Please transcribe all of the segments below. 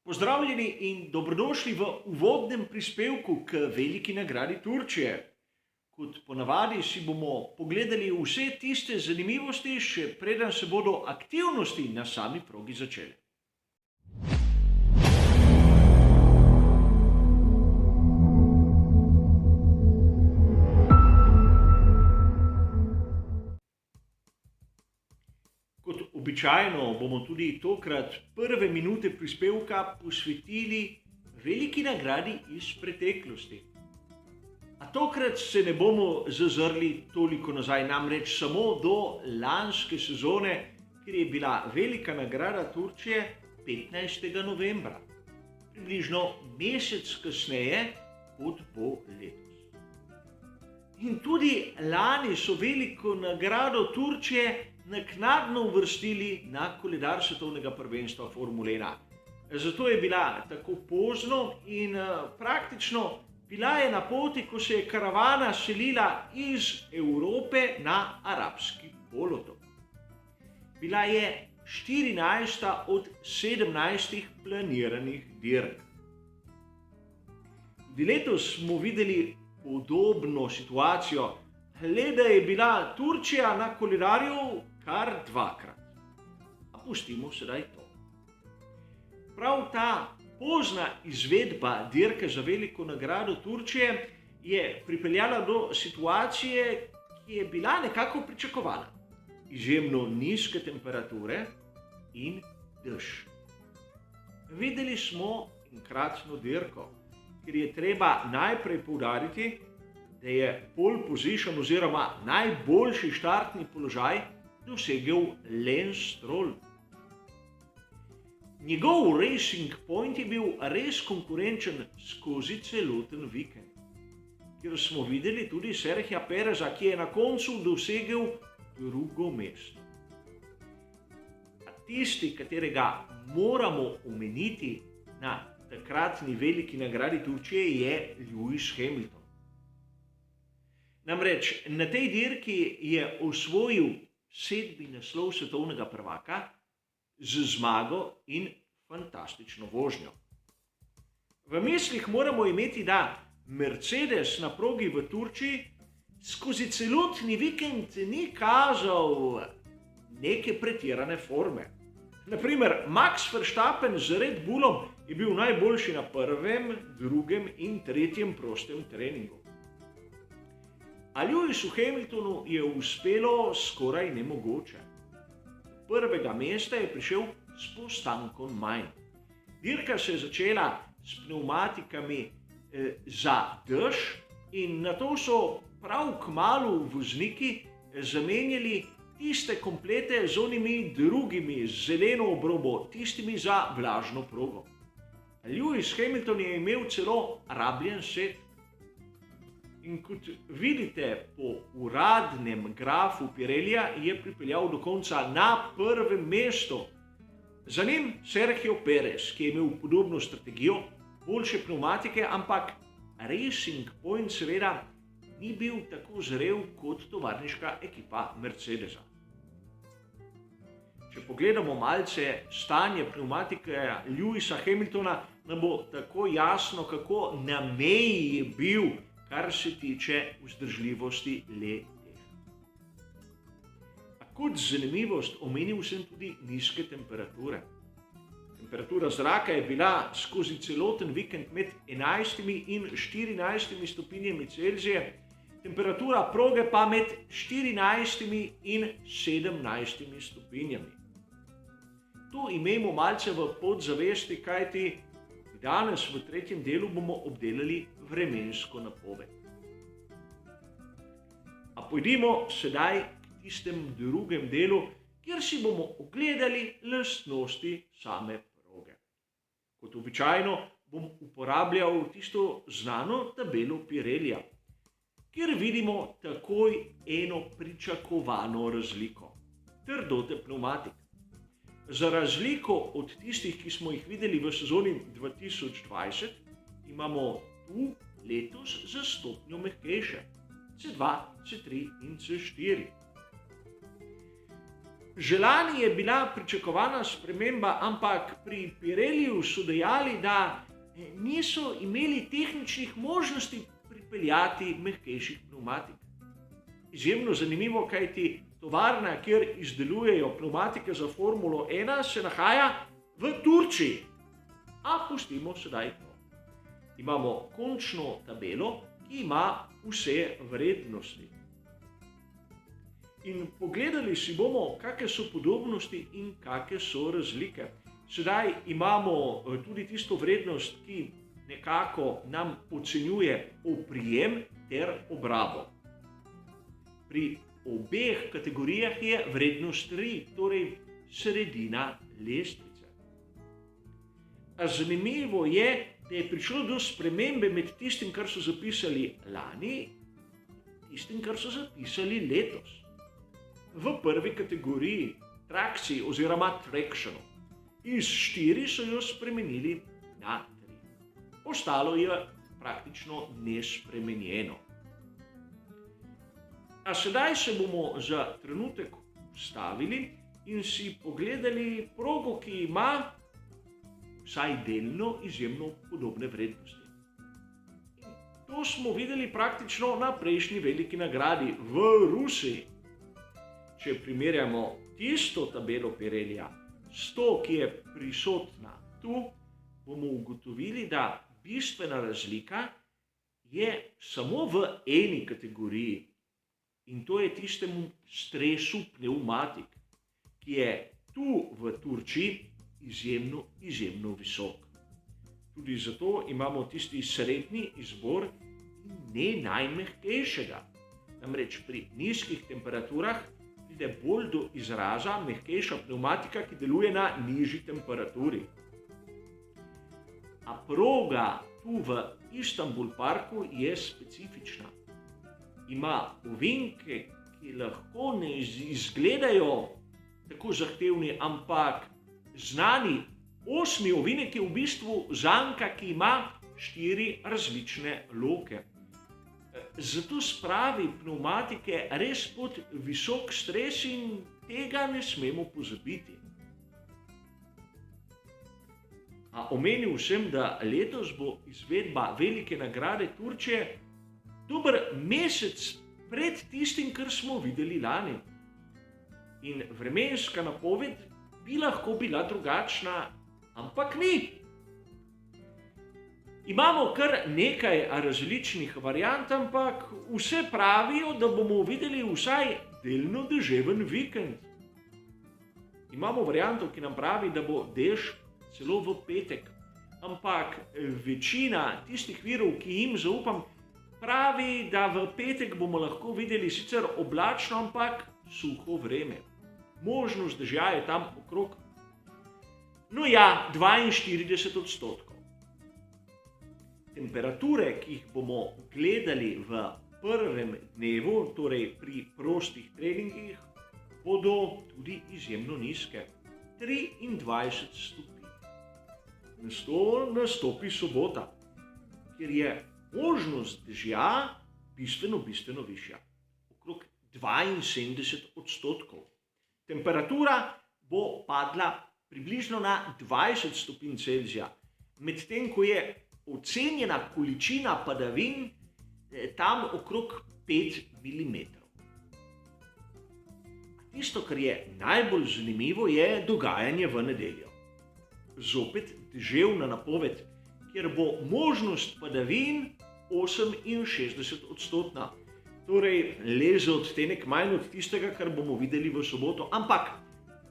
Pozdravljeni in dobrodošli v uvodnem prispevku k veliki nagradi Turčije. Kot ponavadi si bomo pogledali vse tiste zanimivosti, še preden se bodo aktivnosti na sami progi začele. Kot običajno bomo tudi tokrat prve minute prispevka posvetili veliki nagradi iz preteklosti. A tokrat se ne bomo zazrli toliko nazaj, namreč samo do lanske sezone, kjer je bila velika nagrada Turčije 15. novembra, približno mesec kasneje kot bo letos. In tudi lani so veliko nagrado Turčije naknadno uvrstili na koledar svetovnega prvenstva Formule 1. Zato je bila tako pozno in praktično bila je na poti, ko se je karavana selila iz Evrope na arabski polotok. Bila je 14. od 17 planiranih dirk. Tudi letos smo videli podobno situacijo, le da je bila Turčija na koledarju kar dvakrat. A pustimo sedaj to. Prav ta pozna izvedba dirke za veliko nagrado Turčije je pripeljala do situacije, ki je bila nekako pričakovana. Izjemno nizke temperature in dež. Videli smo enkratno dirko, ker je treba najprej poudariti, da je pole position oziroma najboljši štartni položaj dosegel Lance Stroll. Njegov Racing Point je bil res konkurenčen skozi celoten vikend, kjer smo videli tudi Sergija Pereza, ki je na koncu dosegel drugo mesto. A tisti, katerega moramo omeniti na takratni veliki nagradi Turčije, je Lewis Hamilton. Namreč na tej dirki je osvojil 7. naslov svetovnega prvaka z zmago in fantastično vožnjo. V mislih moramo imeti, da Mercedes na progi v Turčiji skozi celotni vikend ni kazal neke pretirane forme. Naprimer, Max Verstappen z Red Bullom je bil najboljši na prvem, drugem in tretjem prostem treningu. A Lewisu Hamiltonu je uspelo skoraj nemogoče. Do prvega mesta je prišel s postankom manj. Dirka se je začela s pnevmatikami za dež in nato so prav kmalu vozniki zamenjali tiste komplete z onimi drugimi, z zeleno obrobo, tistimi za vlažno progo. Lewis Hamilton je imel celo rabljen set. In kot vidite po uradnem grafu Pirellija, je pripeljal do konca na prvem mestu. Za njim Sergio Perez, ki je imel podobno strategijo, boljše pnevmatike, ampak Racing Point seveda ni bil tako zrel kot tovarniška ekipa Mercedesa. Če pogledamo malce stanje pnevmatike Lewisa Hamiltona, nam bo tako jasno, kako na meji je bil, kar se tiče vzdržljivosti le-teh. Kot zanimivost omenil sem tudi nizke temperature. Temperatura zraka je bila skozi celoten vikend med 11 in 14 stopinjami Celzija, temperatura proge pa med 14 in 17 stopinjami. Tu imejmo malce v podzavesti, kajti danes v tretjem delu bomo obdelali vremensko napoved. A pojdimo sedaj k tistem drugem delu, kjer si bomo ogledali lastnosti same proge. Kot običajno bom uporabljal tisto znano tabelo Pirellija, kjer vidimo takoj eno pričakovano razliko. Trdote pnevmatik. Za razliko od tistih, ki smo jih videli v sezoni 2020, imamo tu letos za stopnjo mehkejše, C2, C3 in C4. Že lani je bila pričakovana sprememba, ampak pri Pirelliju so dejali, da niso imeli tehničnih možnosti pripeljati mehkejših pnevmatik. Izjemno zanimivo, kajti tovarna, kjer izdelujejo pnevmatike za Formulo 1, se nahaja v Turčiji. A pustimo sedaj to. Imamo končno tabelo, ki ima vse vrednosti. In pogledali si bomo, kakšne so podobnosti in kakšne so razlike. Sedaj imamo tudi tisto vrednost, ki nekako nam ocenjuje oprijem ter obrabo. Pri obeh kategorijah je vrednost 3, torej sredina lestvice. A zanimivo je, da je prišlo do spremembe med tistim, kar so zapisali lani, in tistim, kar so zapisali letos. V prvi kategoriji trakciji oziroma tractionu. Iz 4 so jo spremenili na 3. Ostalo je praktično nespremenjeno. A sedaj se bomo za trenutek ustavili in si pogledali progo, ki ima vsaj delno izjemno podobne vrednosti. To smo videli praktično na prejšnji veliki nagradi v Rusiji. Če primerjamo tisto tabelo Pirellija s to, ki je prisotna tu, bomo ugotovili, da bistvena razlika je samo v eni kategoriji. In to je tistemu stresu pnevmatik, ki je tu v Turčiji izjemno visok. Tudi zato imamo tisti srednji izbor in ne najmehkejšega. Namreč pri nizkih temperaturah pride bolj do izraza mehkejša pnevmatika, ki deluje na nižji temperaturi. A proga tu v Istanbul Parku je specifična. Ima ovinke, ki lahko ne izgledajo tako zahtevni, ampak znani 8. ovinek je v bistvu zanka, ki ima 4 različne loke. Zato spravi pnevmatike res pod visok stres in tega ne smemo pozabiti. A omenil sem, da letos bo izvedba velike nagrade Turčije dober mesec pred tistim, kar smo videli lani. In vremenska napoved bi lahko bila drugačna, ampak ni. Imamo kar nekaj različnih variant, ampak vse pravijo, da bomo videli vsaj delno deževen vikend. Imamo varianto, ki nam pravi, da bo dež celo v petek, ampak večina tistih virov, ki jim zaupam, pravi, da v petek bomo lahko videli sicer oblačno, ampak suho vreme. Možnost dežja je tam okrog 42%. Temperature, ki jih bomo gledali v prvem dnevu, torej pri prostih treningih, bodo tudi izjemno nizke. 23 stopinj. Nastopi sobota, kjer je možnost dežja bistveno višja. Okrog 72%. Temperatura bo padla približno na 20 stopinj Celzija, medtem ko je ocenjena količina padavin tam okrog 5 mm. Tisto, kar je najbolj zanimivo, je dogajanje v nedeljo. Zopet deževna napoved, kjer bo možnost padavin 68%. Torej, le za odtenek manj od tistega, kar bomo videli v soboto, ampak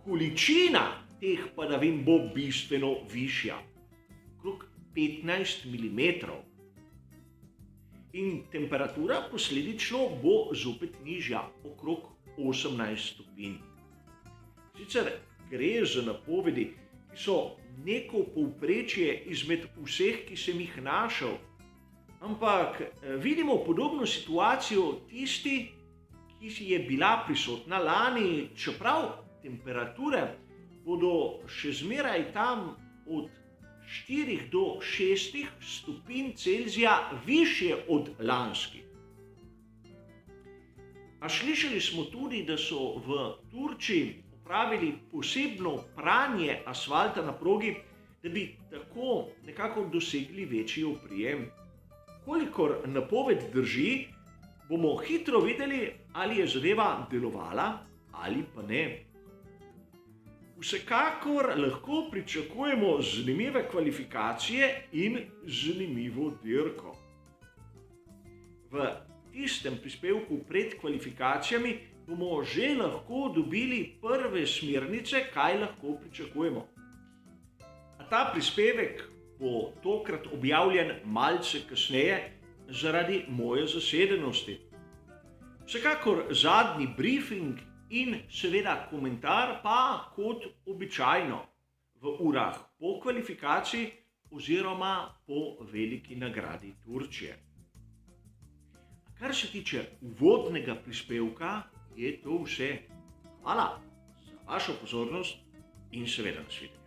količina teh padavin bo bistveno višja. Okrog 15 mm. In temperatura posledično bo zopet nižja, okrog 18 stopinj. Sicer gre za napovedi, ki so neko povprečje izmed vseh, ki sem jih našel, ampak vidimo podobno situacijo tisti, ki je bila prisotna lani, čeprav temperature bodo še zmeraj tam od 4 do 6 stopinj Celzija višje od lanskih. A slišali smo tudi, da so v Turčiji ob opravili posebno pranje asfalta na progi, da bi tako nekako dosegli večji oprijem. Kolikor napoved drži, bomo hitro videli, ali je zadeva delovala ali pa ne. Vsekakor lahko pričakujemo zanimive kvalifikacije in zanimivo dirko. V tistem prispevku pred kvalifikacijami bomo že lahko dobili prve smernice, kaj lahko pričakujemo. A ta prispevek bo tokrat objavljen malce kasneje zaradi moje zasedenosti. Vsekakor zadnji briefing in seveda komentar pa kot običajno v urah po kvalifikaciji oziroma po veliki nagradi Turčije. Kar se tiče uvodnega prispevka, je to vse. Hvala za vašo pozornost in seveda nasvidenje.